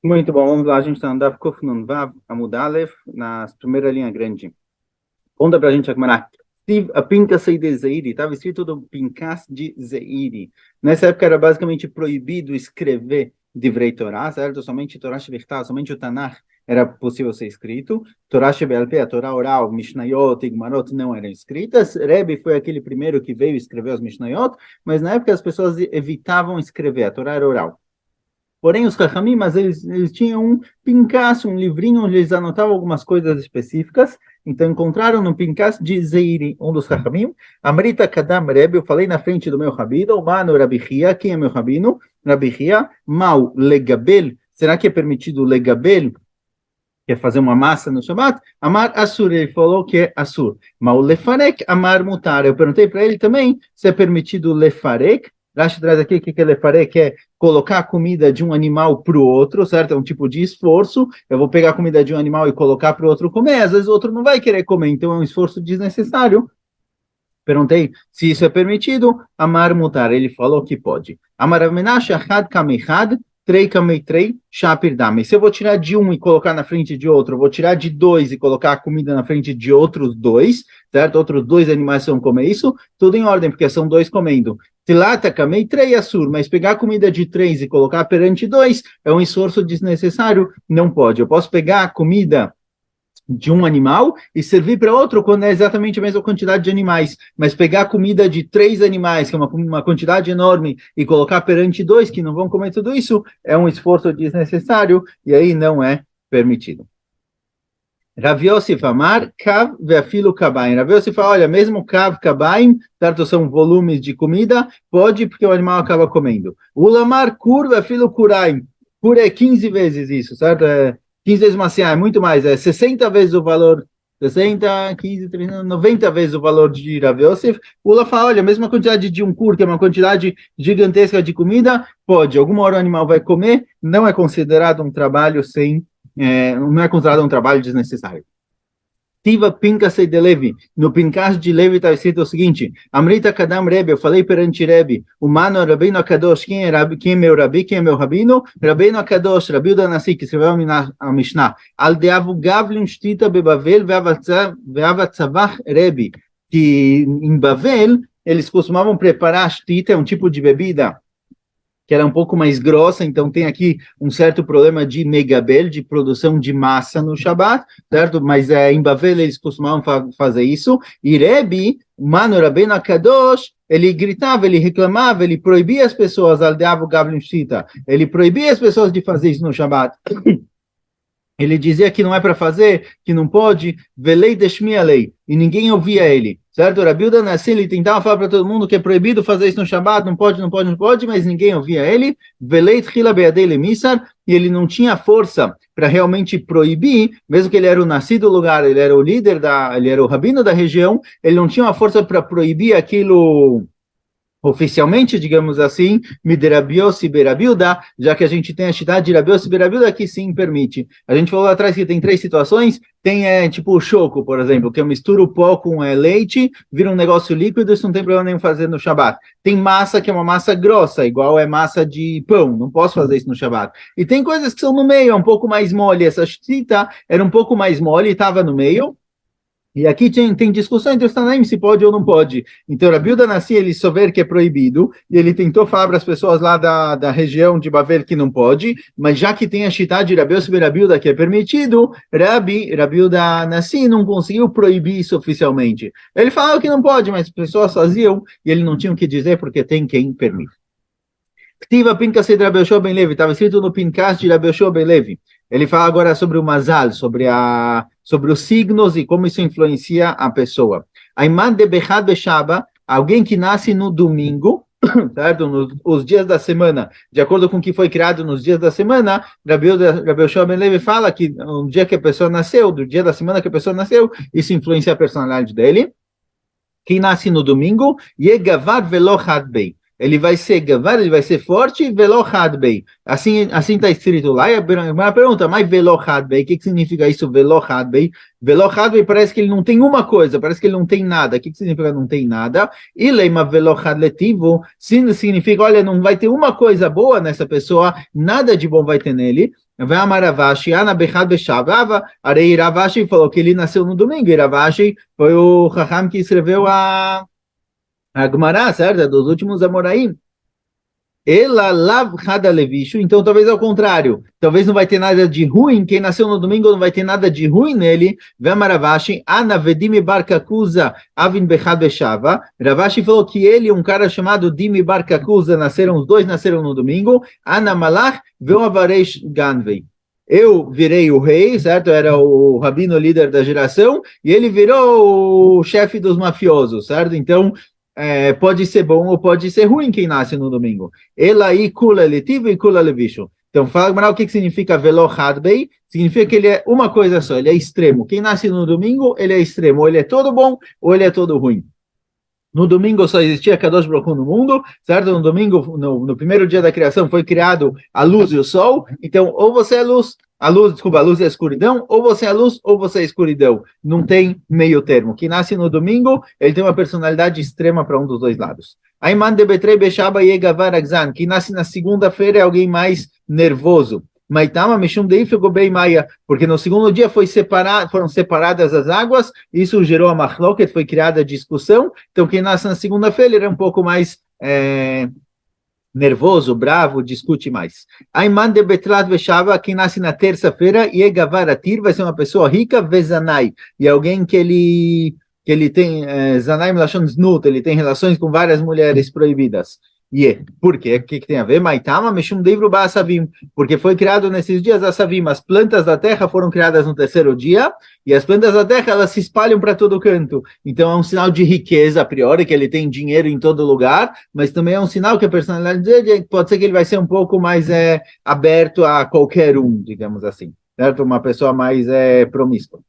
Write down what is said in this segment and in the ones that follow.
Muito bom, vamos lá, a gente está no Daf Kuf Nun Vav Amud Aleph, na primeira linha grande. Conta pra gente, Agmará. A Pinkas de Zeiri, estava escrito do Pinkas de Zeiri. Nessa época era basicamente proibido escrever Divrei Torá, certo? Somente Torá Shevichtah, somente o Tanakh era possível ser escrito. Torá Shebel-Peh, a Torá oral, Mishnayot e Gemarot não eram escritas. Rebbe foi aquele primeiro que veio escrever os Mishnayot, mas na época as pessoas evitavam escrever, a Torá era oral. Porém, os Chachamim, mas eles tinham um pincaço, um livrinho onde eles anotavam algumas coisas específicas. Então, encontraram no pincaço de Zeiri, um dos Chachamim. Amrita Kadam Rebbe, eu falei na frente do meu rabino, o Mano Rabi Hia, quem é meu rabino? Rabi Hia, Mal Legabel, será que é permitido Legabel, que é fazer uma massa no Shabbat? Amar Assur, ele falou que é Assur. Mal Lefarek, Amar Mutar. Eu perguntei para ele também se é permitido Lefarek. Rashi traz aqui que Lefarek é colocar a comida de um animal para o outro, certo? É um tipo de esforço. Eu vou pegar a comida de um animal e colocar para o outro comer. Às vezes o outro não vai querer comer, então é um esforço desnecessário. Perguntei se isso é permitido. Amar mutar. Ele falou que pode. Amar amenash achad kamechad, trei kamei trei, shapir dame. Se eu vou tirar de um e colocar na frente de outro, eu vou tirar de dois e colocar a comida na frente de outros dois, certo? Outros dois animais vão comer isso, tudo em ordem, porque são dois comendo. Tilata kamei trei assur, mas pegar a comida de três e colocar perante dois é um esforço desnecessário, não pode. Eu posso pegar a comida de um animal e servir para outro quando é exatamente a mesma quantidade de animais. Mas pegar a comida de três animais, que é uma quantidade enorme, e colocar perante dois que não vão comer tudo isso, é um esforço desnecessário e aí não é permitido. Rav Yosef Amar, Kav ve'afilo kabaim. Rav Yosef fala, olha, mesmo Kav, kabaim, certo, são volumes de comida, pode porque o animal acaba comendo. Ulamar, Kur ve'afilo kuraim. Kur é 15 vezes isso, certo? 15 vezes uma é muito mais, é 60 vezes o valor, 60, 15, 30, 90 vezes o valor de Rav Yosef. Ula fala, olha, a mesma quantidade de um Kur, que é uma quantidade gigantesca de comida, pode. Alguma hora o animal vai comer, não é considerado um trabalho sem não é considerado um trabalho desnecessário. Tiva Pinkasei de Levi. No Pinkas de Levi está escrito o seguinte: Amrita Kadam Rebbe, eu falei perante Rebbe, o Mano Rabbeinu Akadosh, quem é meu Rabi, quem é meu Rabino? Rabbeinu Akadosh, Rabi Udanasi, que escreveu a Mishnah, Aldeavu Gavlin Shtita Bebavel Veavatzavach Rebbe, que em Bavel eles costumavam preparar shtita, é um tipo de bebida que ela é um pouco mais grossa, então tem aqui um certo problema de megabel, de produção de massa no Shabat, certo? Mas em Bavel eles costumavam fazer isso. E Rebbe, Mano Rabbeinu Akadosh, ele gritava, ele reclamava, ele proibia as pessoas, aldeavo gavlim shita, ele proibia as pessoas de fazer isso no Shabat. Ele dizia que não é para fazer, que não pode, velei deshmi a lei, e ninguém ouvia ele, certo? Rabi Uda Nassi, ele tentava falar para todo mundo que é proibido fazer isso no Shabat, não pode, não pode, não pode, mas ninguém ouvia ele, velei tchila beadei lemissar, e ele não tinha força para realmente proibir, mesmo que ele era o nascido do lugar, ele era o líder ele era o rabino da região, ele não tinha uma força para proibir aquilo oficialmente, digamos assim, Miderabiose Berabilda, já que a gente tem a cidade de Rabiose Berabilda que sim permite. A gente falou lá atrás que tem três situações, tem tipo o choco, por exemplo, que eu misturo o pó com leite, vira um negócio líquido, isso não tem problema nenhum fazer no Shabat. Tem massa que é uma massa grossa, igual é massa de pão, não posso fazer isso no Shabat. E tem coisas que são no meio, é um pouco mais mole, essa chita era um pouco mais mole, estava no meio, e aqui tem discussão entre os Tanaim se pode ou não pode. Então, Rabi Uda Nassi, ele souber que é proibido, e ele tentou falar para as pessoas lá da região de Bavel que não pode, mas já que tem a Shitá de Rabi Yosef Rabi Uda que é permitido, Rabi Uda Nassi não conseguiu proibir isso oficialmente. Ele falava que não pode, mas as pessoas faziam, e ele não tinha o que dizer porque tem quem permite. Ktiva Pinkas de Rabi Yoshua Ben Levi, estava escrito no Pinkas de Rabi Yoshua Ben Levi. Ele fala agora sobre o Mazal, sobre os signos e como isso influencia a pessoa. Aiman de Bechad Beshaba, alguém que nasce no domingo, certo? Nos dias da semana, de acordo com o que foi criado nos dias da semana, Rabi Yoshua Ben Levi fala que no dia que a pessoa nasceu, do dia da semana que a pessoa nasceu, isso influencia a personalidade dele. Quem nasce no domingo, Yegavar Velo Hadbei. Ele vai ser gavar, ele vai ser forte, velo hadbei. Assim está escrito lá, e a pergunta, mas velo hadbei, o que significa isso, velo hadbei? Velo hadbei parece que ele não tem uma coisa, parece que ele não tem nada. O que significa não tem nada? E leima velo hadletivo, significa, olha, não vai ter uma coisa boa nessa pessoa, nada de bom vai ter nele. Vai Ravashi, Ana Bechad Beshavava, Arei Ravashi falou que ele nasceu no domingo, e Ravashi foi o Raham que escreveu a Gemara, certo? Dos últimos Amoraim. Ela lav hada levishu, então talvez ao contrário, talvez não vai ter nada de ruim, quem nasceu no domingo não vai ter nada de ruim nele, Vemaravashi, Ana Vedimi Barkakuza, Avin Bechad Beshava, Ravashi falou que ele, um cara chamado Dimi Barkakuza, os dois nasceram no domingo, Ana Malach, Veoavareish Ganvei. Eu virei o rei, certo? Era o rabino líder da geração, e ele virou o chefe dos mafiosos, certo? Então, pode ser bom ou pode ser ruim quem nasce no domingo. Ela e kula letivo e kula levisho. Então, fala o que significa velo hadbei. Significa que ele é uma coisa só, ele é extremo. Quem nasce no domingo, ele é extremo. Ou ele é todo bom, ou ele é todo ruim. No domingo só existia Kadosh Baruch Hu no mundo, certo? No domingo, no primeiro dia da criação, foi criado a luz e o sol. Então, ou você é luz, a luz é a escuridão, ou você é luz, ou você é escuridão. Não tem meio termo. Quem nasce no domingo, ele tem uma personalidade extrema para um dos dois lados. Ayman de Betrei Beshaba Yegavar Agzan. Quem nasce na segunda-feira é alguém mais nervoso. Maitama Mishum Deifigo Bei Maia, porque no segundo dia foram separadas as águas, isso gerou a machloket, foi criada a discussão. Então, quem nasce na segunda-feira ele é um pouco mais nervoso, bravo, discute mais. Ayman de Betlat Beshava, quem nasce na terça-feira, Yegavar Atir, vai ser uma pessoa rica, Vezanai, e alguém que ele tem Zanai Melashon Znut, ele tem relações com várias mulheres proibidas. Por quê? O que tem a ver? Maitama Meshum Deivru Ba'asavim, porque foi criado nesses dias Asavim, as plantas da terra foram criadas no terceiro dia, e as plantas da terra elas se espalham para todo canto. Então é um sinal de riqueza a priori, que ele tem dinheiro em todo lugar, mas também é um sinal que a personalidade dele pode ser que ele vai ser um pouco mais aberto a qualquer um, digamos assim, certo? Uma pessoa mais promíscua.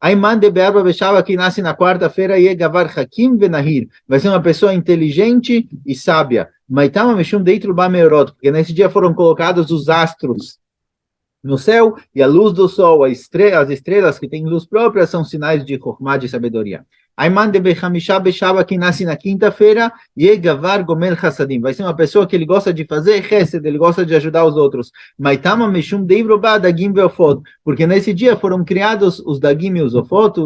Ayman de Be'arba Beshava, que nasce na quarta-feira, Yegavar Hakim Venahir, vai ser uma pessoa inteligente e sábia. Maitama Meshum Deitru Bameorot, porque nesse dia foram colocados os astros no céu, e a luz do sol, as estrelas que têm luz própria, são sinais de Chokhmah, de sabedoria. Ayman de Bechamisha Beshava, que nasce na quinta-feira, Yegavar Gomel Hassadim, vai ser uma pessoa que ele gosta de fazer chesed, ele gosta de ajudar os outros. Maitama Meshum Deivroba Dagim Veofot, porque nesse dia foram criados os Dagim e os Ofot,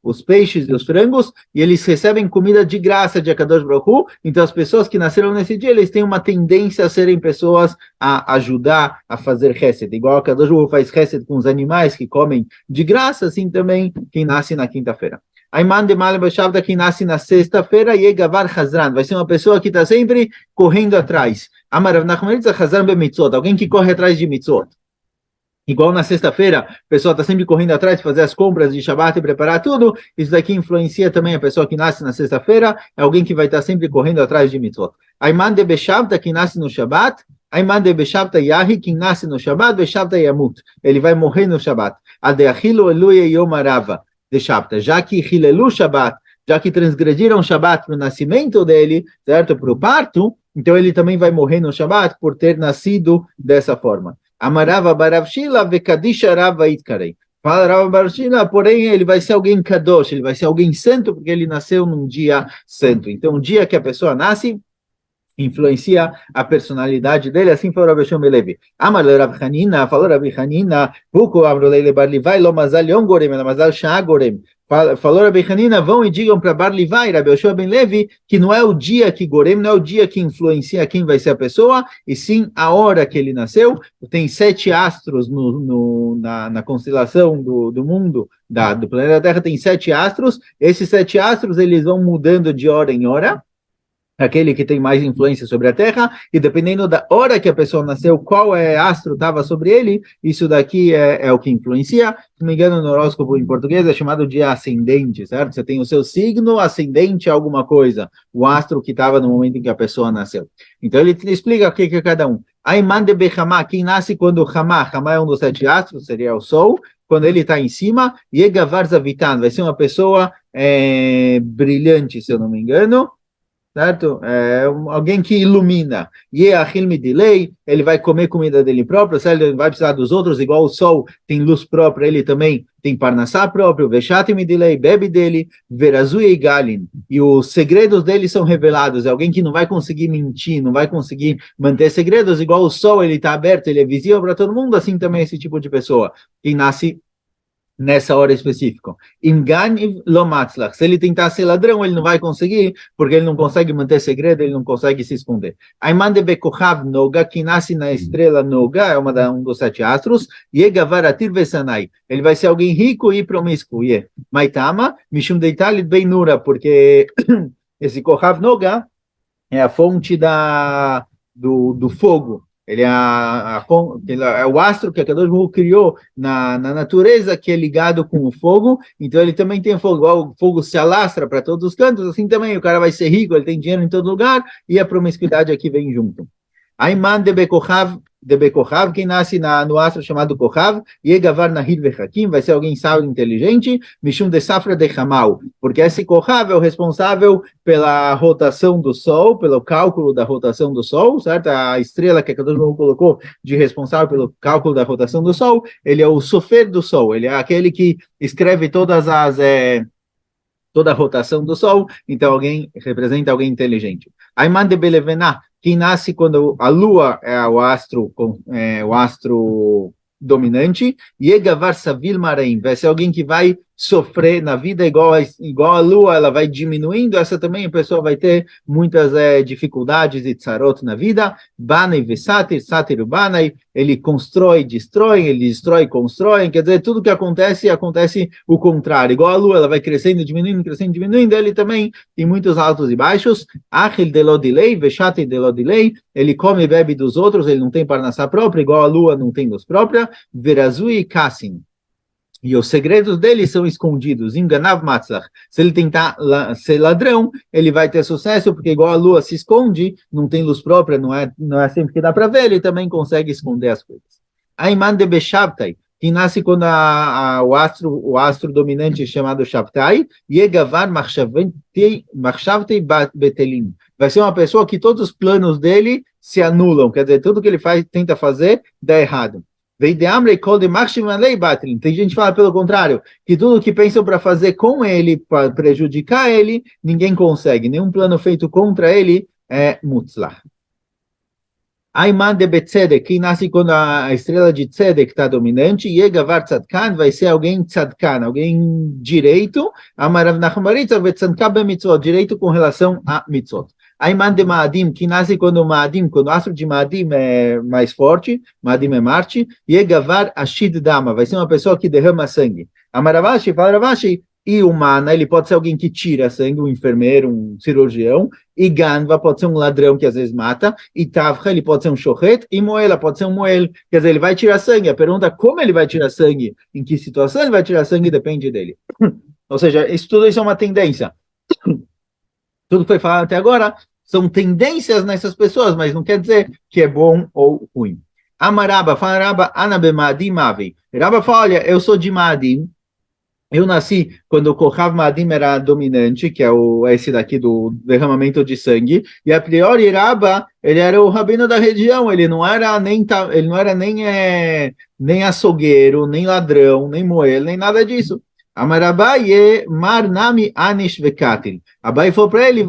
os peixes e os frangos, e eles recebem comida de graça de Akadosh Baruch Hu, então as pessoas que nasceram nesse dia, eles têm uma tendência a serem pessoas a ajudar a fazer chesed, igual Akadosh Baruch Hu faz chesed com os animais que comem de graça, assim também quem nasce na quinta-feira. Ayman de Malba Shavda, que nasce na sexta-feira, Yegavar Hazran, vai ser uma pessoa que está sempre correndo atrás. Amarav Nachman Hazran be mitzvot, alguém que corre atrás de mitzvot. Igual na sexta-feira, a pessoa está sempre correndo atrás de fazer as compras de Shabbat e preparar tudo. Isso daqui influencia também a pessoa que nasce na sexta-feira, é alguém que vai estar sempre correndo atrás de mitzvot. Ayman de Beshavta, que nasce no Shabbat, Ayman de Beshavta Yahi, que nasce no Shabbat, Beshavta Yamut, ele vai morrer no Shabbat. Adeachilo Eluia Yom Arava de Shabbat, já que Hilelu Shabbat, já que transgrediram Shabbat para o nascimento dele, certo? Para o parto, então ele também vai morrer no Shabbat por ter nascido dessa forma. Amarava Baravshila Vekadisha Rava Itkarei. Fala Rava Baravshila, porém ele vai ser alguém kadosh, ele vai ser alguém santo porque ele nasceu num dia santo. Então o dia que a pessoa nasce influencia a personalidade dele, assim foi o Rav Shlomo Levi. Amar le Rav Hanina, falou Rav Hanina, Puku Amrulei le Bar Livai, lo mazal yom gorem, ela mazal shah gorem. Falou Rav Hanina, vão e digam para Bar Livai, Rav Yoshua ben Levi, que não é o dia que gorem, não é o dia que influencia quem vai ser a pessoa, e sim a hora que ele nasceu. Tem 7 astros na constelação do mundo, do planeta Terra, tem 7 astros. Esses 7 astros, eles vão mudando de hora em hora, aquele que tem mais influência sobre a Terra, e dependendo da hora que a pessoa nasceu, qual astro estava sobre ele, isso daqui é o que influencia. Se não me engano, no horóscopo em português é chamado de ascendente, certo? Você tem o seu signo ascendente a alguma coisa, o astro que estava no momento em que a pessoa nasceu. Então ele te explica o que é cada um. Ayman de Bechamá, quem nasce quando Hamá é um dos 7 astros, seria o Sol, quando ele está em cima, Yegavar Zavitan, vai ser uma pessoa brilhante, se eu não me engano, certo? Alguém que ilumina. E delay, ele vai comer comida dele próprio, certo? Ele vai precisar dos outros, igual o sol tem luz própria, ele também tem parnassá próprio, veshatim delay, bebe dele, verazui e galin. E os segredos dele são revelados. É alguém que não vai conseguir mentir, não vai conseguir manter segredos, igual o sol, ele está aberto, ele é visível para todo mundo, assim também esse tipo de pessoa, que nasce nessa hora específica. Engane lo matzlach. Se ele tentar ser ladrão, ele não vai conseguir, porque ele não consegue manter segredo, ele não consegue se esconder. Aiman de Bekohav Noga, que nasce na estrela Noga, é um dos 7 astros, Yegavaratir Vesanai. Ele vai ser alguém rico e promíscuo. Maitama, Mishum Deitalit Beinura, porque esse Kohav Noga é a fonte do fogo. Ele é o astro que a Kadosh Baruch Hu criou na natureza, que é ligado com o fogo. Então ele também tem fogo. O fogo se alastra para todos os cantos, assim também o cara vai ser rico, ele tem dinheiro em todo lugar, e a promiscuidade aqui vem junto. Aiman de Bekohav, quem nasce no astro chamado Kohav, Yegavar Nahid Vechakim, vai ser alguém sábio e inteligente, Mishum de Safra de Hamal, porque esse Kohav é o responsável pela rotação do Sol, pelo cálculo da rotação do Sol, certo? A estrela que a Kadosh Baruch Hu colocou de responsável pelo cálculo da rotação do Sol, ele é o sofer do Sol, ele é aquele que escreve toda a rotação do Sol, então alguém representa alguém inteligente. Ayman de Belevená, quem nasce quando a Lua é o astro dominante, Yegavar Savil Maraim, vai ser alguém que vai sofrer na vida igual a Lua, ela vai diminuindo, essa também a pessoa vai ter muitas dificuldades e tsarot na vida. Banai Vesatir, Satir Banai, ele destrói, constrói, quer dizer, tudo que acontece o contrário, igual a Lua, ela vai crescendo, diminuindo, ele também tem muitos altos e baixos. Achil delodilei, Veshatir delodilei, ele come e bebe dos outros, ele não tem parnassá própria, igual a Lua não tem luz própria. Verazui e Kassim, e os segredos dele são escondidos. Enganav matzlach. Se ele tentar ser ladrão, ele vai ter sucesso, porque igual a lua se esconde, não tem luz própria, não é sempre que dá para ver, ele também consegue esconder as coisas. Aiman de Beshavtai, que nasce quando o astro dominante chamado Shavtai, Yegavar Machshavtei Betelim. Vai ser uma pessoa que todos os planos dele se anulam, quer dizer, tudo que ele tenta fazer dá errado. Tem gente que fala pelo contrário, que tudo que pensam para fazer com ele, para prejudicar ele, ninguém consegue. Nenhum plano feito contra ele é mutzlach. Ayman de Betzedek, que nasce quando a estrela de Tzedek está dominante, Yegavar Tzadkan, vai ser alguém Tzadkan, alguém direito, Amarav Nachmaritza, Vetzanka Bemitzvot, direito com relação a mitzvot. Ayman de Maadim, que nasce quando o astro de Maadim é mais forte, Maadim é Marte, Yegavar Ashid Dama, vai ser uma pessoa que derrama sangue. Amaravashi, fala Ravashi, e humana, ele pode ser alguém que tira sangue, um enfermeiro, um cirurgião, e Ganva pode ser um ladrão que às vezes mata, e Tavcha, ele pode ser um shochet, e Moela pode ser um moel, quer dizer, ele vai tirar sangue. A pergunta é como ele vai tirar sangue, em que situação ele vai tirar sangue, depende dele. Ou seja, tudo isso é uma tendência. Tudo que foi falado até agora são tendências nessas pessoas, mas não quer dizer que é bom ou ruim. Amaraba, fala Raba, Anabe Maadim Avi. Raba fala, olha, eu sou de Maadim, eu nasci quando o Kohav Maadim era dominante, que é esse daqui do derramamento de sangue, e a priori Raba, ele era o rabino da região, ele não era nem açougueiro, nem ladrão, nem moel, nem nada disso. Amarabai Marnami Anish Vekatil. Abai falou para ele,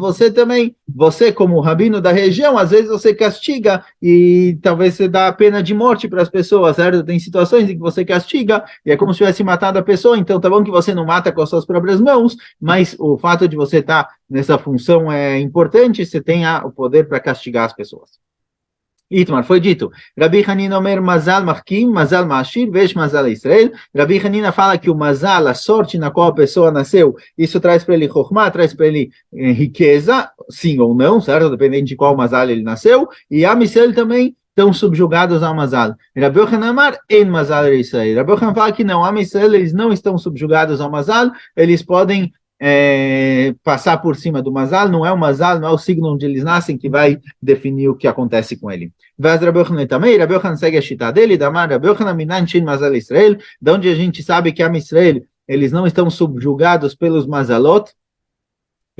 você como rabino da região, às vezes você castiga e talvez você dá a pena de morte para as pessoas, certo? Tem situações em que você castiga e é como se tivesse matado a pessoa, então tá bom que você não mata com as suas próprias mãos, mas o fato de você estar nessa função é importante, você tem o poder para castigar as pessoas. Itmar, foi dito, Rabi Hanina Omer Mazal Machkim, Mazal Mashir, Vesh Mazal Israel. Rabi Hanina fala que o Mazal, a sorte na qual a pessoa nasceu, isso traz para ele Chokhmah, traz para ele riqueza, sim ou não, certo? Dependendo de qual Mazal ele nasceu, e a Israel também estão subjugados ao Mazal. Rabi Yochanan Amar, En Mazal Israel. Rabi Yochanan fala que não, a Israel, eles não estão subjugados ao Mazal, eles podem passar por cima do Mazal, não é o Mazal, não é o signo onde eles nascem que vai definir o que acontece com ele. Vaz Rabi Yochanan também, Rabi Yochanan segue a shita dele, Damar Rabi Yochanan Minan Shin Mazal Israel, de onde a gente sabe que a Israel, eles não estão subjugados pelos Mazalot,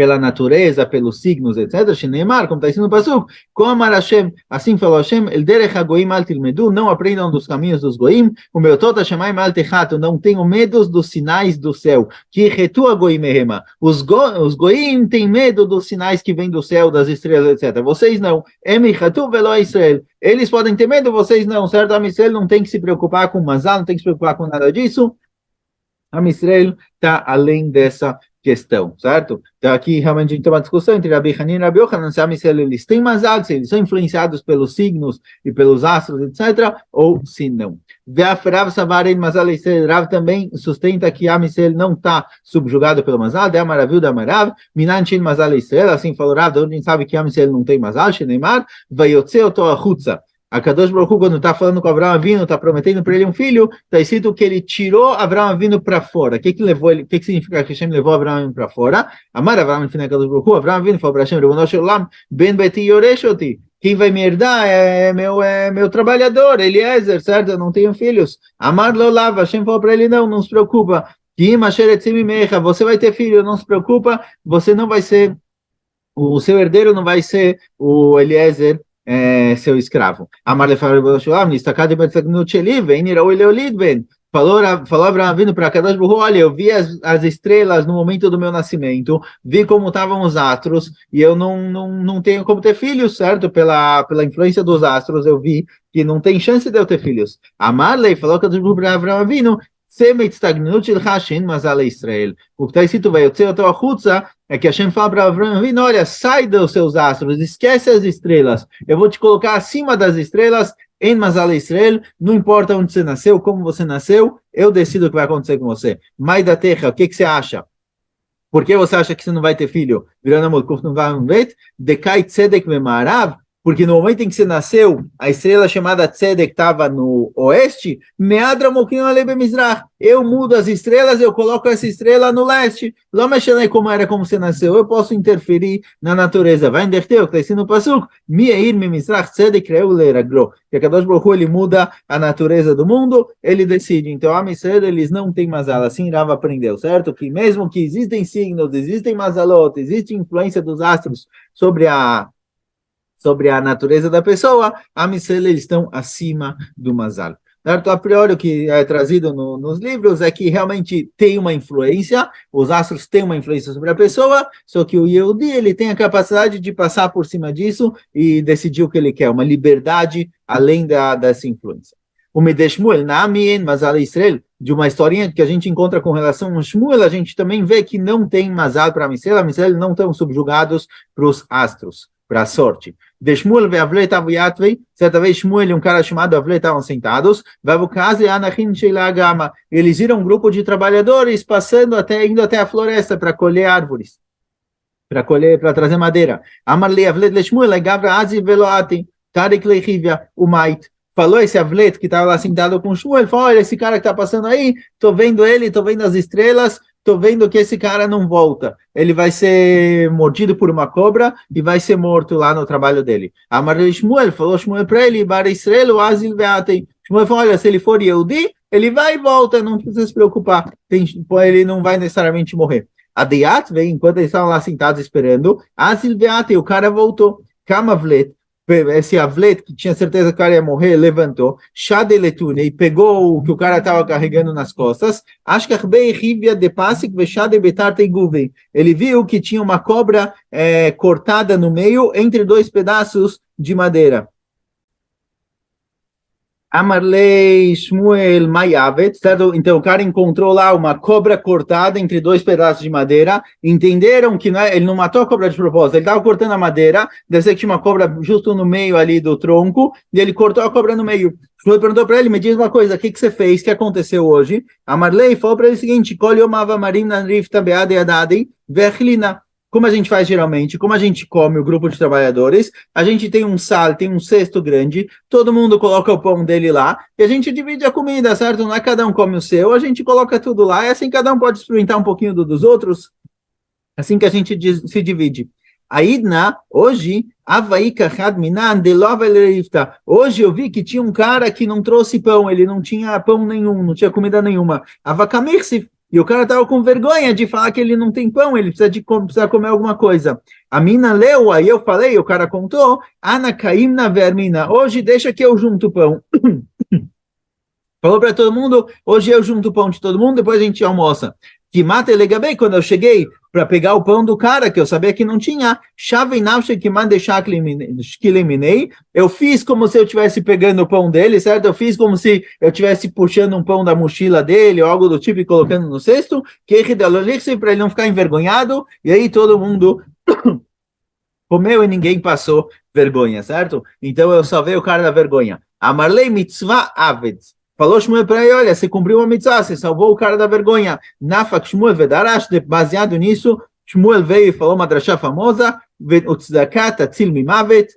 pela natureza, pelos signos, etc. Shneimar, como está escrito no Pasuk, como Amar Hashem, assim falou Hashem, El derech hagoim al tilmedu, não aprendam dos caminhos dos goim, o meu tota shemaim al techato, não tenham medos dos sinais do céu, que retu hagoim mehema, os goim têm medo dos sinais que vêm do céu, das estrelas, etc. Vocês não, emi retu velo Israel, eles podem ter medo, vocês não, certo? A Israel não tem que se preocupar com Mazal, não tem que se preocupar com nada disso, a Israel está além dessa questão, certo? Então aqui realmente a gente tem uma discussão entre Rabi Hanin e Rabi Yochanan, se a Israel eles têm mazal, se eles são influenciados pelos signos e pelos astros, etc., ou se não. Rav também sustenta que a Israel não está subjugado pelo mazal, de Amaraviu, de Amarav, Minan Shin Mazal Israel, assim falou Rav, onde a gente sabe que a Israel não tem mazal, Sheneimar, Vayotze Oto Achutza. A Kadosh Baruch Hu, quando está falando com Abraão Avinu, está prometendo para ele um filho, está escrito que ele tirou Abraão Avinu para fora. O que levou ele? O que significa que Hashem levou Abraão Avinu para fora? Amar Abraão Avinu, Kadosh Baruch Hu, Abraão Avinu falou para Hashem, Ribono Shel Olam, Ben Beti Yoreshoti. Quem vai me herdar é meu trabalhador, Eliezer, certo? Eu não tenho filhos. Amar Lolav, Hashem falou para ele, não se preocupa. Você vai ter filho, não se preocupa. Você não vai ser, o seu herdeiro não vai ser o Eliezer, seu escravo. Falou Abraão vindo para Kadosh Baruch Hu, olha, eu vi as estrelas no momento do meu nascimento, vi como estavam os astros, e eu não tenho como ter filhos, certo? Pela influência dos astros, eu vi que não tem chance de eu ter filhos. Amarlei falou Kadosh Baruch Hu para Abraão vindo, Israel. O que está escrito, vai é que Hashem fala para Abraão, olha, sai dos seus astros, esquece as estrelas, eu vou te colocar acima das estrelas, em Mazal Israel, não importa onde você nasceu, como você nasceu, eu decido o que vai acontecer com você. Mãe da terra, o que você acha? Por que você acha que você não vai ter filho? Virando Molkuf não vai ver? Decai Tzedek Memarav, porque no momento em que você nasceu, a estrela chamada Tzedek estava no oeste, Meadra Mokin Alebe Mizrach. Eu mudo as estrelas, eu coloco essa estrela no leste. Não mexendo como era como você nasceu, eu posso interferir na natureza. Vai inverter o que está escrito no Pasuk. Meir me Mizrach Tzedek Reu Leragro. Que a Kadosh Baruch Hu, ele muda a natureza do mundo, ele decide. Então, a Israel, eles não têm mazal. Assim Rav aprendeu, certo? Que mesmo que existem signos, existem mazalot, existe influência dos astros sobre a natureza da pessoa, a Israel, eles estão acima do mazal. Certo? A priori, o que é trazido nos livros é que realmente tem uma influência, os astros têm uma influência sobre a pessoa, só que o Yehudi, ele tem a capacidade de passar por cima disso e decidir o que ele quer, uma liberdade além dessa influência. O Medeshmuel, Nami, Mazal Israel, de uma historinha que a gente encontra com relação ao Shmuel, a gente também vê que não tem mazal para a Israel não estão subjugados para os astros, para a sorte. De Shmuel e Avlei estavam Yatvei, certa vez Shmuel e um cara chamado Avlei estavam sentados, eles viram um grupo de trabalhadores indo até a floresta para colher árvores, para trazer madeira. Amarlei Avlei de Shmuel, Gavra Azi Veloati, Tarek Lechivia, Umait. Falou esse Avlet que estava lá sentado com Shmuel, falou, olha, esse cara que está passando aí, estou vendo ele, estou vendo as estrelas, estou vendo que esse cara não volta. Ele vai ser mordido por uma cobra e vai ser morto lá no trabalho dele. Amarei Shmuel, falou Shmuel para ele, Bar Israel, Azil Veatei. Shmuel falou, olha, se ele for Yehudi, ele vai e volta, não precisa se preocupar. Ele não vai necessariamente morrer. A Deyat veio, enquanto eles estavam lá sentados esperando, Azil Veatei, o cara voltou. Kamavlet. Esse Avlet, que tinha certeza que o cara ia morrer, levantou, Shadeletune, e pegou o que o cara estava carregando nas costas, ele viu que tinha uma cobra cortada no meio entre dois pedaços de madeira. Amarlei Shmuel Mayavet, certo? Então o cara encontrou lá uma cobra cortada entre dois pedaços de madeira, entenderam que ele não matou a cobra de propósito, ele estava cortando a madeira, deve ser que tinha uma cobra justo no meio ali do tronco, e ele cortou a cobra no meio. Shmuel perguntou para ele, me diz uma coisa, o que você fez, o que aconteceu hoje? Amarlei falou para ele o seguinte, como a gente faz geralmente, como a gente come o grupo de trabalhadores, a gente tem um cesto grande, todo mundo coloca o pão dele lá, e a gente divide a comida, certo? Não é cada um come o seu, a gente coloca tudo lá, e assim cada um pode experimentar um pouquinho dos outros, assim que a gente se divide. Aidna, hoje, hoje eu vi que tinha um cara que não trouxe pão, ele não tinha pão nenhum, não tinha comida nenhuma. e o cara estava com vergonha de falar que ele não tem pão, ele precisa comer alguma coisa. A mina leu, aí eu falei, o cara contou, Ana Caimna Vermina, hoje deixa que eu junto o pão. Falou para todo mundo, hoje eu junto o pão de todo mundo, depois a gente almoça. Que mata bem, quando eu cheguei para pegar o pão do cara, que eu sabia que não tinha, chave nafshe que mandei que eliminei, eu fiz como se eu estivesse pegando o pão dele, certo? Eu fiz como se eu estivesse puxando um pão da mochila dele, ou algo do tipo, e colocando no cesto, que para ele não ficar envergonhado, e aí todo mundo comeu e ninguém passou vergonha, certo? Então eu salvei o cara da vergonha. Amarlei mitzvah aved. Falou Shmuel para ele, olha, você cumpriu uma mitzvah, você salvou o cara da vergonha. Nafak Shmuel vedarash, baseado nisso, Shmuel veio e falou uma drachá famosa, o tzedakah tatzil mimavet,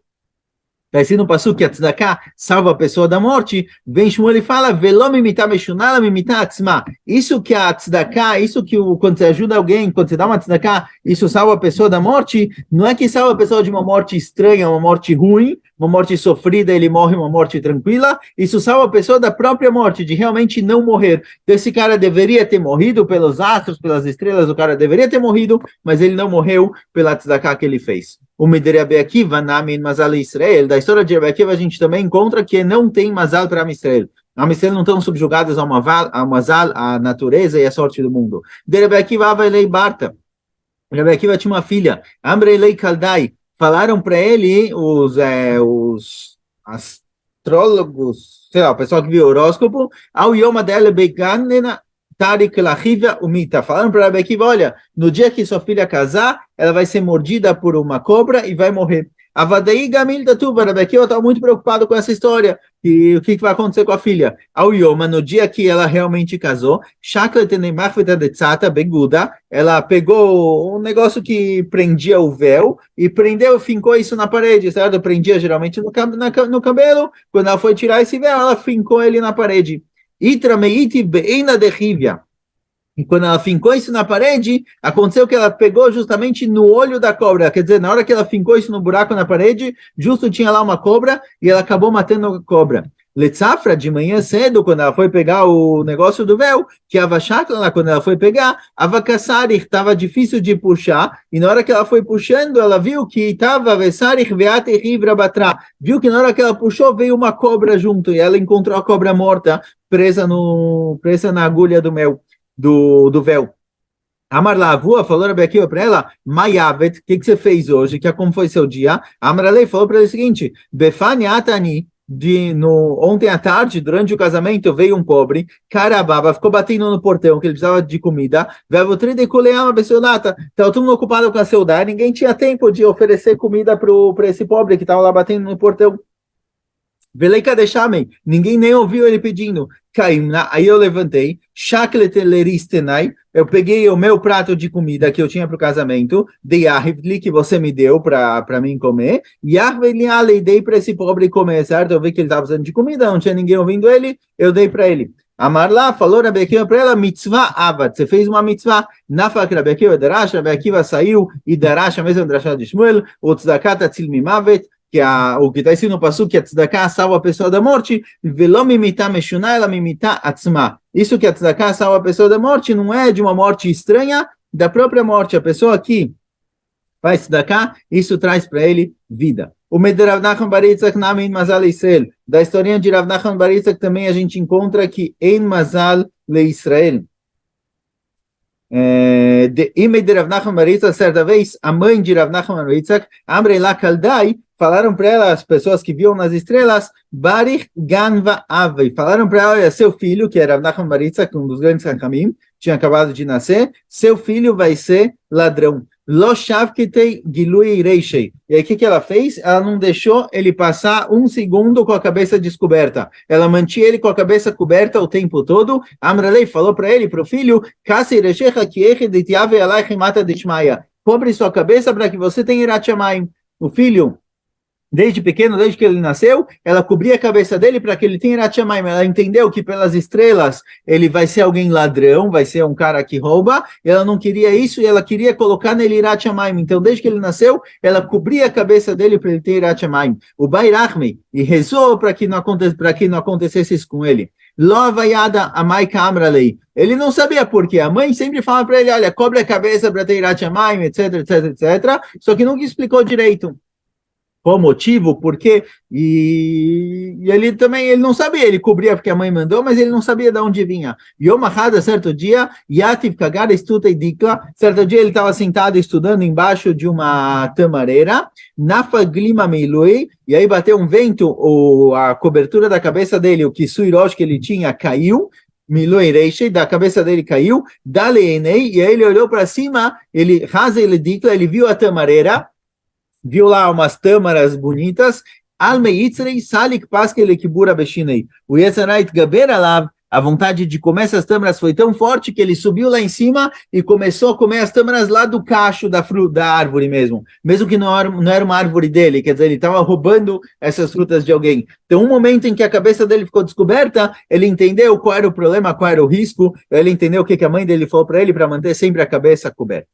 está escrito no passuco que a tzedakah salva a pessoa da morte. Vem Shmuel e fala, velom imitar meshunala imitar atzma. Isso que a tzedakah, quando você ajuda alguém, quando você dá uma tzedakah, isso salva a pessoa da morte, não é que salva a pessoa de uma morte estranha, uma morte ruim, uma morte sofrida, ele morre uma morte tranquila, isso salva a pessoa da própria morte, de realmente não morrer. Então esse cara deveria ter morrido pelos astros, pelas estrelas, o cara deveria ter morrido, mas ele não morreu pela tzedakah que ele fez. O Midei Rabi Akiva, Namin Mazal Israel, da história de Rabi Akiva a gente também encontra que não tem Mazal para Israel. Am Israel não estão subjugados a Mazal, a natureza e a sorte do mundo. De Rabi Akiva Avalei Barta. Rabi Akiva tinha uma filha, Amrei Kaldai. Falaram para ele, os astrólogos, sei lá, o pessoal que viu o horóscopo, ao Yoma dela Beganena Tarik Lachivia Umita. Falaram para Rabi Akiva, olha, no dia que sua filha casar, ela vai ser mordida por uma cobra e vai morrer. Avadei Gamil da Tuba, Rabi Akiva estava muito preocupado com essa história. E o que vai acontecer com a filha? Ao Yoma, no dia que ela realmente casou, ela pegou um negócio que prendia o véu e prendeu, fincou isso na parede, certo? Prendia geralmente no cabelo. Quando ela foi tirar esse véu, ela fincou ele na parede. Itra meiti beina de Rivia. E quando ela fincou isso na parede, aconteceu que ela pegou justamente no olho da cobra. Quer dizer, na hora que ela fincou isso no buraco na parede, justo tinha lá uma cobra e ela acabou matando a cobra. Letzafra, de manhã cedo, quando ela foi pegar o negócio do véu, que a vachakla, quando ela foi pegar, a vacassarich estava difícil de puxar, e na hora que ela foi puxando, ela viu que estava vesarich veate rivra batra. Viu que na hora que ela puxou, veio uma cobra junto, e ela encontrou a cobra morta, presa na agulha do mel do véu. Amar la avua falou Rabi Akiva para ela, Mayavet, o que você fez hoje? Como foi seu dia? Amar Alei falou para ele o seguinte, Befani Atani, ontem à tarde, durante o casamento, veio um pobre, carababa, ficou batendo no portão, que ele precisava de comida, estava todo mundo ocupado com a saudade, ninguém tinha tempo de oferecer comida para esse pobre que estava lá batendo no portão. Veleika deixamei, ninguém nem ouviu ele pedindo. Caimna, aí eu levantei, chakleteleristenai, eu peguei o meu prato de comida que eu tinha para o casamento, dei a que você me deu para mim comer, e dei para esse pobre comer, certo? Eu vi que ele estava precisando de comida, não tinha ninguém ouvindo ele, eu dei para ele. Amar lá, falou Rabi Akiva para ela, mitzvah avat, você fez uma mitzvah, nafak Rabi Akiva darash, Rabi Akiva saiu e darash, a mesma drachá de Shmuel, o tzedakah tatzil mimavet, o que está escrito no passuco, que a tzedakah salva a pessoa da morte, velom imitar meshuna, ela imitar atzma. Isso que a tzedakah salva a pessoa da morte não é de uma morte estranha, da própria morte. A pessoa que faz tzedakah, isso traz para ele vida. O Meder Rav Nachman bar Yitzchak Namin Mazal Israel. Da historinha de Rav Nachman bar Yitzchak também a gente encontra que em Mazal le Israel. De Rav Nachman bar Yitzchak, certa vez, a mãe de Rav Nachman bar Yitzchak, Amrei la Kaldai, falaram para ela, as pessoas que viam nas estrelas, Barich Ganva Avei, falaram para ela, olha, seu filho, que era Rav Nachman bar Yitzchak, um dos grandes Hakamim, tinha acabado de nascer, seu filho vai ser ladrão. Lo shavkitei gilui reishei. E aí o que ela fez? Ela não deixou ele passar um segundo com a cabeça descoberta. Ela mantinha ele com a cabeça coberta o tempo todo. Amralei falou para ele, para o filho, cobre sua cabeça para que você tenha irat shamayim. O filho Desde pequeno, desde que ele nasceu, ela cobria a cabeça dele para que ele tenha Yirat Shamayim. Ela entendeu que pelas estrelas ele vai ser alguém ladrão, vai ser um cara que rouba, e ela não queria isso, e ela queria colocar nele Yirat Shamayim. Então, desde que ele nasceu, ela cobria a cabeça dele para ele ter Yirat Shamayim. O Bairachmi, e rezou para que não acontecesse isso com ele. Lovayada Amai Kamralei. Ele não sabia por quê. A mãe sempre fala para ele, olha, cobre a cabeça para ter Yirat Shamayim, etc, etc, etc. Só que nunca explicou direito qual o motivo, por quê, e ele também, ele não sabia, ele cobria porque a mãe mandou, mas ele não sabia de onde vinha. Yom Ahad, certo dia, Yativ Kagar estuda e dikla, certo dia ele estava sentado estudando embaixo de uma tamareira, Nafaglima Meilui, e aí bateu um vento, a cobertura da cabeça dele, o Kisui Rosh que ele tinha, caiu, Miloi Reishi, da cabeça dele caiu, Daleenei, e aí ele olhou para cima, ele viu a tamareira, viu lá umas tâmaras bonitas, Almeitzrei Salik Paskel Kibura Beshinei. O Yetzanait Gaber Alav, a vontade de comer essas tâmaras foi tão forte que ele subiu lá em cima e começou a comer as tâmaras lá do cacho da árvore mesmo que não era uma árvore dele, quer dizer, ele estava roubando essas frutas de alguém. Então, um momento em que a cabeça dele ficou descoberta, ele entendeu qual era o problema, qual era o risco, ele entendeu o que a mãe dele falou para ele para manter sempre a cabeça coberta.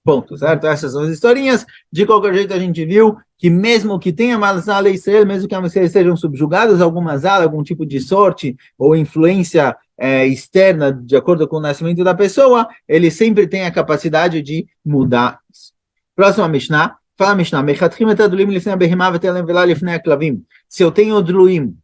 Ponto, certo? Essas são as historinhas. De qualquer jeito, a gente viu que mesmo que tenha Mazal Israel, mesmo que eles sejam subjugados a alguma Mazal, algum tipo de sorte ou influência externa, de acordo com o nascimento da pessoa, ele sempre tem a capacidade de mudar isso. Próxima Mishnah. Fala Mishnah. Se eu tenho Dluim,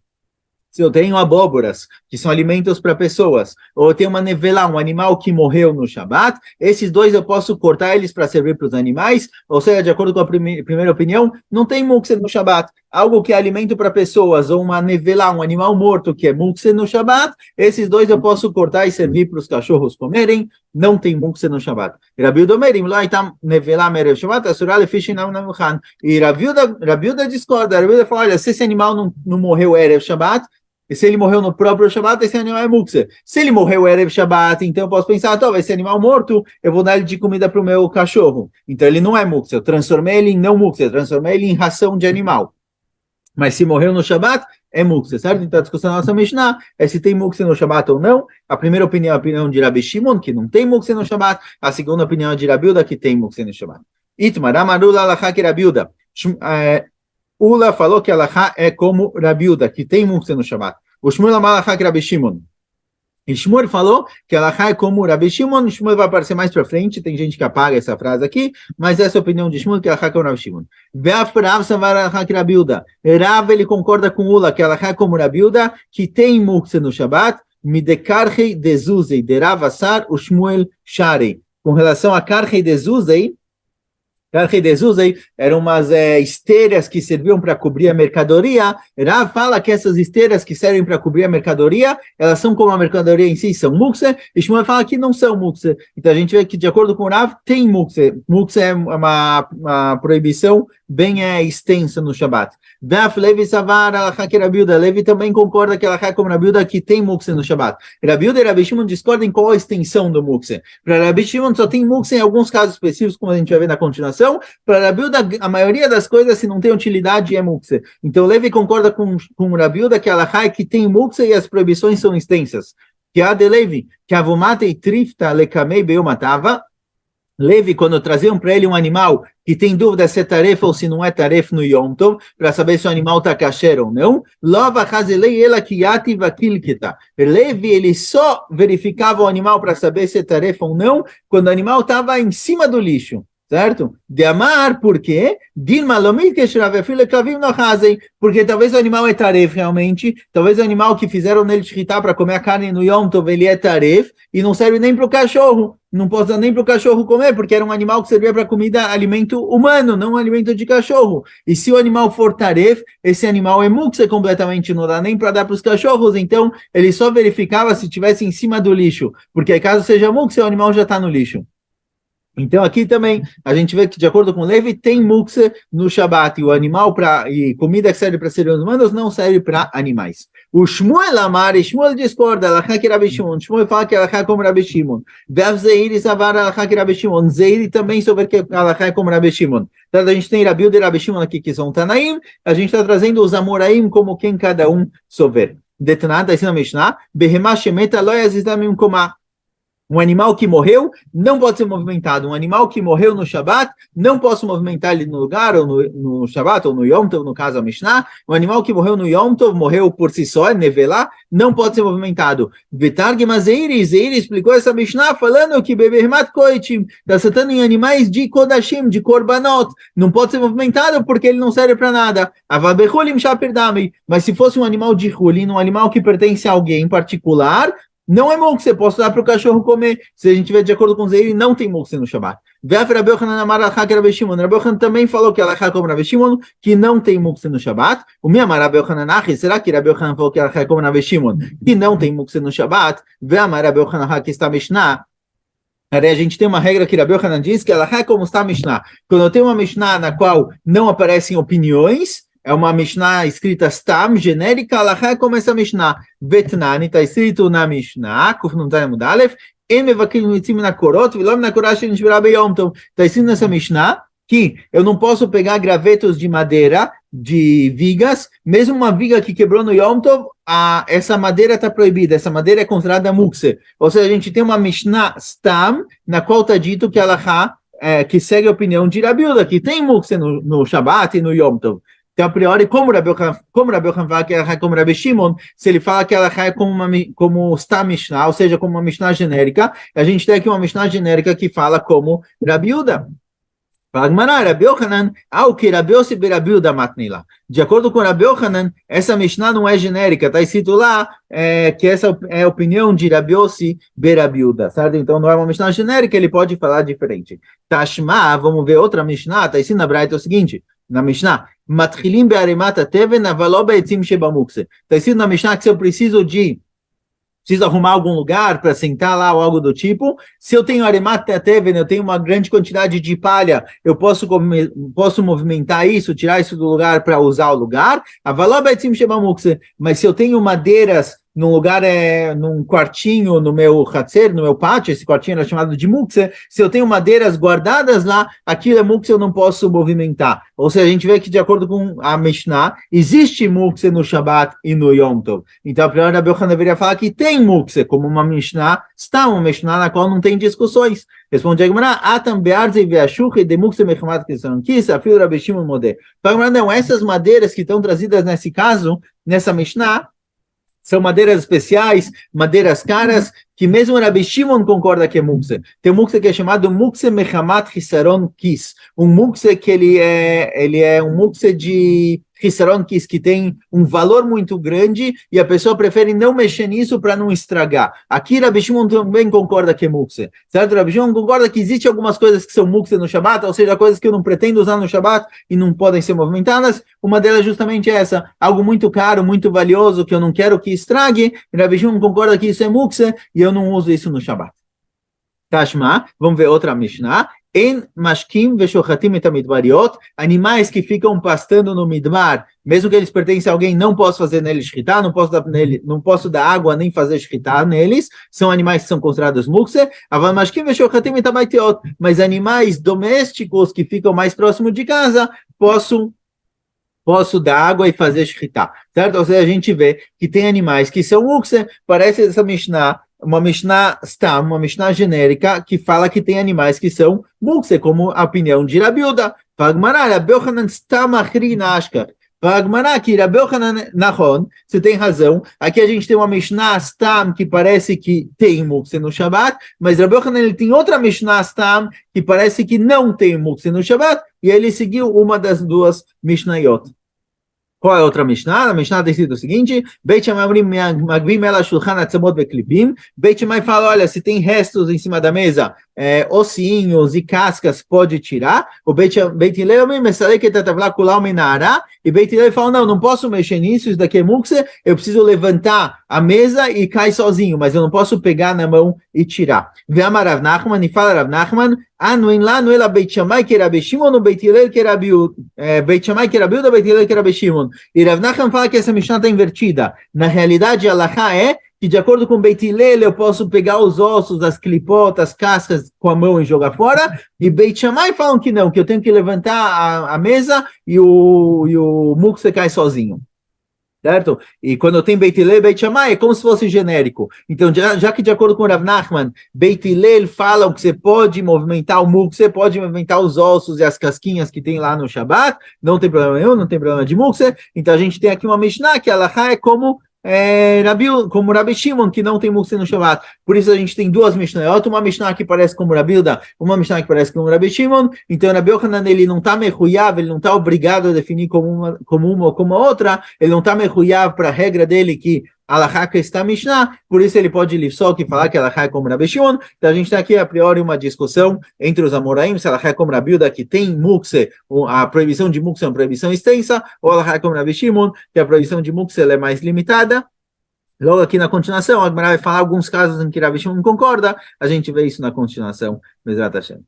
se eu tenho abóboras, que são alimentos para pessoas, ou eu tenho uma nevela, um animal que morreu no Shabat, esses dois eu posso cortar eles para servir para os animais, ou seja, de acordo com a primeira opinião, não tem mukse no Shabat. Algo que é alimento para pessoas, ou uma nevela, um animal morto que é mukse no Shabat, esses dois eu posso cortar e servir para os cachorros comerem, não tem mukse no Shabat. Rabi Uda Omer, lá está nevela merev Shabat, asura lefish inam namuchan. E Rabi Uda discorda, Rabi Uda fala, olha, se esse animal não morreu erev Shabat, e se ele morreu no próprio Shabat, esse animal é mukse. Se ele morreu erev Shabat, então eu posso pensar, esse animal morto, eu vou dar ele de comida para o meu cachorro. Então ele não é mukse, eu transformei ele em não mukse, eu transformei ele em ração de animal. Mas se morreu no Shabat, é mukse, certo? Então a discussão da nossa Mishnah é se tem mukse no Shabat ou não. A primeira opinião é a opinião de Rabi Shimon, que não tem mukse no Shabat. A segunda opinião é de Rabi Uda, que tem mukse no Shabat. Itmar, Amarula, Alachá, que Rabi Uda. Ula falou que Alachá é como Rabi Uda, que tem mukse no Shabat. O Shmuel Amalachá, que Rabi Shimon. E Shmuel falou que Alachá é como Rabi Shimon. Shmuel vai aparecer mais para frente, tem gente que apaga essa frase aqui, mas essa é a opinião de Shmuel, que Alachá é como Rabi Shimon. Rav Savar Alachá, que Rabi Uda. Rav, ele concorda com Ula, que Alachá é como Rabi Uda, que tem mukse no Shabat, Midekarchei dezuzei, de Rav Asar, o Shmuel Sharei. Com relação a Karchei dezuzei, Karchei dezuzei eram umas esteiras que serviam para cobrir a mercadoria. Rav fala que essas esteiras que servem para cobrir a mercadoria, elas são como a mercadoria em si, são mukse, e Shmuel fala que não são mukse. Então a gente vê que, de acordo com o Rav, tem mukse. Mukse é uma proibição bem extensa no Shabat. Levi Savar, Alachá, que Rabi Uda. Levi também concorda que Alachá como Rabi Uda, que tem mukse no Shabat. Rabi Uda e Rabi Shimon discordam em qual a extensão do mukse. Para Rabi Shimon só tem mukse em alguns casos específicos, como a gente vai ver na continuação. Para Rabi Uda, a maioria das coisas, se não tem utilidade, é mukse. Então Levi concorda com Rabi Uda que Alachá é que tem mukse e as proibições são extensas. Que a de Levi, que avomate e trifta lekamei beumatava. Levi, quando traziam para ele um animal que tem dúvida se é tarefa ou se não é tarefa no Yom Tov, para saber se o animal está kasher ou não, Lova Hazelei ela kiati vakilkita. Levi, ele só verificava o animal para saber se é tarefa ou não, quando o animal estava em cima do lixo. Certo? De amar, por quê? Porque talvez o animal é taref realmente, talvez o animal que fizeram nele shritá para comer a carne no Yom Tov, ele é taref, e não serve nem para o cachorro, não pode dar nem para o cachorro comer, porque era um animal que servia para comida, alimento humano, não um alimento de cachorro. E se o animal for taref, esse animal é mukse completamente, não dá nem para dar para os cachorros, então ele só verificava se estivesse em cima do lixo, porque caso seja mukse, o animal já está no lixo. Então aqui também a gente vê que, de acordo com Levi, tem mukse no Shabat, e o animal e comida que serve para seres humanos não serve para animais. O Shmuel Amar, e Shmuel discorda, Alachá que Rabi Shimon. Shmuel fala que Alachá é como Rabi Shimon. Vev Zeiri Savar Alachá que Rabi Shimon. Zeiri também sobre que Alachá é como Rabi Shimon. Então a gente tem Rabi Uda e Rabi Shimon aqui que são Tanaim, a gente está trazendo os Amoraim como quem cada um souber. Detonado, está na Mishnah, Behemá Shemeta Loyaz Islamim Komah. Um animal que morreu não pode ser movimentado. Um animal que morreu no Shabat, não posso movimentar ele no lugar, ou no Shabat, ou no Yom Tov, no caso a Mishnah. Um animal que morreu no Yom Tov, morreu por si só, nevelá, não pode ser movimentado. Vitarg Mazeiri, Zeiri explicou essa Mishnah falando que Bebermat Koitim está tratando em animais de Kodashim, de Korbanot. Não pode ser movimentado porque ele não serve para nada. Avabechulim Shaperdami. Mas se fosse um animal de Hulin, um animal que pertence a alguém em particular, não é mukse, posso dar para o cachorro comer. Se a gente tiver de acordo com o Zeiri, não tem mukse no Shabbat. Rabi Yochanan também falou que ela é como Rabi Shimon, que não tem mukse no Shabbat. O meu Rabi Yochanan, será que Rabi Yochanan falou que ela é como Rabi Shimon, que não tem mukse no Shabbat? Rabi Yochanan que está Mishnah. A gente tem uma regra que Rabi Yochanan diz que ela é como está a Mishnah. Quando eu tenho uma Mishnah na qual não aparecem opiniões, é uma Mishnah escrita Stam, genérica, Alachá é como essa Mishnah. Vetnani, está escrito na Mishnah, Kufnun Tanem Mudalef, está escrito nessa Mishnah que eu não posso pegar gravetos de madeira, de vigas, mesmo uma viga que quebrou no Yom Tov, essa madeira está proibida, essa madeira é considerada mukse. Ou seja, a gente tem uma Mishnah Stam, na qual está dito que Alachá, que segue a opinião de Rabi Uda, que tem mukse no Shabbat e no Yom Tov. Então, a priori, como Rabi Yochanan fala que ela é como Rabi Shimon, se ele fala que ela é como está Mishnah, ou seja, como uma Mishnah genérica, a gente tem aqui uma Mishnah genérica que fala como Rabi Uda. Fala Gmará, Rabi Yochanan, o que Rabi Yossi be Rabi Uda matnila. De acordo com Rabi Yochanan, essa Mishnah não é genérica, está escrito lá que essa é a opinião de Rabi Yossi be Rabi Uda, certo? Então não é uma Mishnah genérica, ele pode falar diferente. Tashma, vamos ver outra Mishnah, está escrito na Braita o seguinte, na Mishnah, Matchilim be'aremat hateven avalo be'etzim shebamukse. Está escrito na Mishnah que se eu preciso arrumar algum lugar para sentar lá ou algo do tipo, se eu tenho aremat hateven, eu tenho uma grande quantidade de palha, eu posso movimentar isso, tirar isso do lugar para usar o lugar, avalo be'etzim shebamukse. Mas se eu tenho madeiras num lugar, num quartinho no meu hatzer, no meu pátio, esse quartinho era chamado de mukse, se eu tenho madeiras guardadas lá, aquilo é mukse, eu não posso movimentar. Ou seja, a gente vê que de acordo com a Mishnah, existe mukse no Shabbat e no Yom Tov. Então a primeira Rabi Yochanan deveria falar que tem mukse, como uma Mishnah, está uma Mishnah na qual não tem discussões. Responde a Gemara, Atam be'arzei ve'ashuche de mukse mechamat kisan kis, afil Rabi Shimon modé. Então a Gemara, não, essas madeiras que estão trazidas nesse caso, nessa Mishnah, são madeiras especiais, madeiras caras, que mesmo o Rabi Shimon concorda que é mukse. Tem um mukse que é chamado mukse mechamat hisaron kis. Um mukse que ele é um mukse de hisaron kis, que tem um valor muito grande e a pessoa prefere não mexer nisso para não estragar. Aqui Rabi Shimon também concorda que é mukse. Certo? Rabi Shimon concorda que existe algumas coisas que são mukse no Shabbat, ou seja, coisas que eu não pretendo usar no Shabbat e não podem ser movimentadas. Uma delas é justamente essa, algo muito caro, muito valioso, que eu não quero que estrague. Rabi Shimon concorda que isso é mukse e eu não uso isso no Shabbat. Tashma, vamos ver outra Mishnah. En mashkim veshochatim et hamidbariot, animais que ficam pastando no midbar, mesmo que eles pertencem a alguém, não posso fazer neles shchitá, não posso dar água nem fazer shchitá neles, são animais que são considerados mukse. Aval mashkim veshochatim et habaytiot, mas animais domésticos que ficam mais próximo de casa, posso dar água e fazer shchitá, certo? Ou seja, a gente vê que tem animais que são mukse, parece essa Mishnah, uma Mishnah Stam, uma Mishnah genérica, que fala que tem animais que são mukse, como a opinião de Rabi Uda. Fagmará, Rabi Yochanan Stam achri nashkar. Fagmará, aqui, Rabi Yochanan Nachon, você tem razão. Aqui a gente tem uma Mishnah Stam que parece que tem mukse no Shabbat, mas Rabi Yochanan ele tem outra Mishnah Stam que parece que não tem mukse no Shabbat, e ele seguiu uma das duas Mishnayot. Qual é a outra Mishnah? A Mishnah tem sido o seguinte: Beit Shammai magvim ela shulchan atzamot beklipim. Beit Shammai fala, olha, se tem restos em cima da mesa, ossinhos e cascas pode tirar. O Beit Hillel e Beit Hillel fala, não posso mexer nisso, isso daqui é mukse, eu preciso levantar a mesa e cai sozinho, mas eu não posso pegar na mão e tirar. Ve'amar Rav Nachman, e fala Rav Nachman, não lá ela Beit Shammai que Rabi Shimon, no Beit Hillel que Rabi Beit Shammai que Rabi Uda, Beit Hillel que Rabi Shimon. E Rav Nachman fala que essa Mishnah está invertida. Na realidade, a halakha é que de acordo com Beit Hillel eu posso pegar os ossos, as clipotas, as cascas com a mão e jogar fora, e Beit Shammai falam que não, que eu tenho que levantar a mesa e o mukse cai sozinho. Certo? E quando eu tenho Beit Hillel e Beit Shammai, é como se fosse genérico. Então, já que de acordo com o Rav Nachman, Beit Hillel falam que você pode movimentar o mukse, você pode movimentar os ossos e as casquinhas que tem lá no Shabbat, não tem problema nenhum, não tem problema de mukse. Então, a gente tem aqui uma Mishnah que a halakha é como como Rabi Shimon, que não tem mukse no Shabbat. Por isso a gente tem duas Mishnayot, uma Mishnah que parece como Rabi Uda, uma Mishnah que parece como Rabi Shimon. Então Rabi Yochanan, ele não está mechuyav, ele não está obrigado a definir como uma ou como a outra, ele não está mechuyav para a regra dele que Alahá está Mishnah, por isso ele pode lifsok e falar que Alahá é como Rabi Shimon. Então a gente tem aqui a priori uma discussão entre os Amoraim, se Alahá é como Rabi Uda, que tem mukse, a proibição de mukse é uma proibição extensa, ou Alahá é como Rabi Shimon, que a proibição de mukse é mais limitada. Logo aqui na continuação, a Gemara vai falar alguns casos em que Rabi Shimon concorda, a gente vê isso na continuação, Bezrat Hashem.